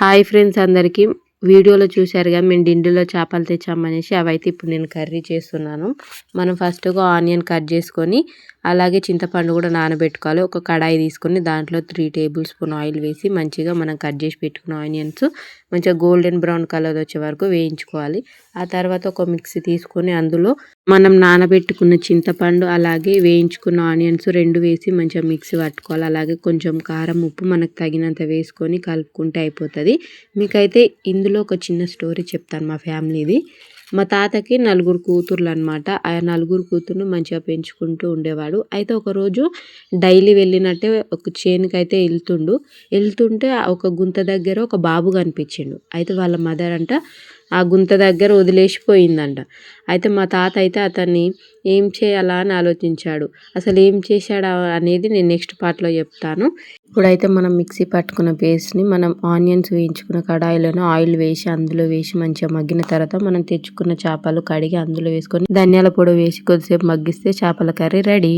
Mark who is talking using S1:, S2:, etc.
S1: Hi friends అందరికీ వీడియోలో చూశారుగా మేము డిండిలో చేపలు తెచ్చామనేసి అవైతే ఇప్పుడు నేను కర్రీ చేస్తున్నాను. మనం ఫస్ట్గా ఆనియన్ కట్ చేసుకొని అలాగే చింతపండు కూడా నానబెట్టుకోవాలి. ఒక కడాయి తీసుకొని దాంట్లో 3 టేబుల్ స్పూన్ ఆయిల్ వేసి మంచిగా మనం కట్ చేసి పెట్టుకున్న ఆనియన్స్ మంచిగా గోల్డెన్ బ్రౌన్ కలర్ వచ్చే వరకు వేయించుకోవాలి. ఆ తర్వాత ఒక మిక్సీ తీసుకొని అందులో మనం నానబెట్టుకున్న చింతపండు అలాగే వేయించుకున్న ఆనియన్స్ 2 వేసి మంచిగా మిక్సీ పట్టుకోవాలి. అలాగే కొంచెం కారం ఉప్పు మనకు తగినంత వేసుకొని కలుపుకుంటే అయిపోతుంది. మీకైతే ఇందులో ఒక చిన్న స్టోరీ చెప్తాను మా ఫ్యామిలీది. మా తాతకి 4 కూతుర్లు అనమాట. ఆ 4 కూతుర్లు మంచిగా పెంచుకుంటూ ఉండేవాడు. అయితే ఒకరోజు డైలీ వెళ్ళినట్టే ఒక చేనుకి అయితే వెళ్తుంటే ఒక గుంత దగ్గర ఒక బాబు కనిపించిండు. అయితే వాళ్ళ మదర్ అంట ఆ గుంత దగ్గర వదిలేసిపోయిందంట. అయితే మా తాత అయితే అతన్ని ఏం చేయాలా అని ఆలోచించాడు. అసలు ఏం చేశాడా అనేది నేను నెక్స్ట్ పార్ట్లో చెప్తాను. ఇప్పుడైతే మనం మిక్సీ పట్టుకున్న పేస్ట్ని మనం ఆనియన్స్ వేయించుకున్న కడాయిలోనే ఆయిల్ వేసి అందులో వేసి మంచిగా మగ్గిన తర్వాత మనం తెచ్చుకున్న చేపలు కడిగి అందులో వేసుకొని ధనియాల పొడి వేసి కొద్దిసేపు మగ్గిస్తే చేపల కర్రీ రెడీ.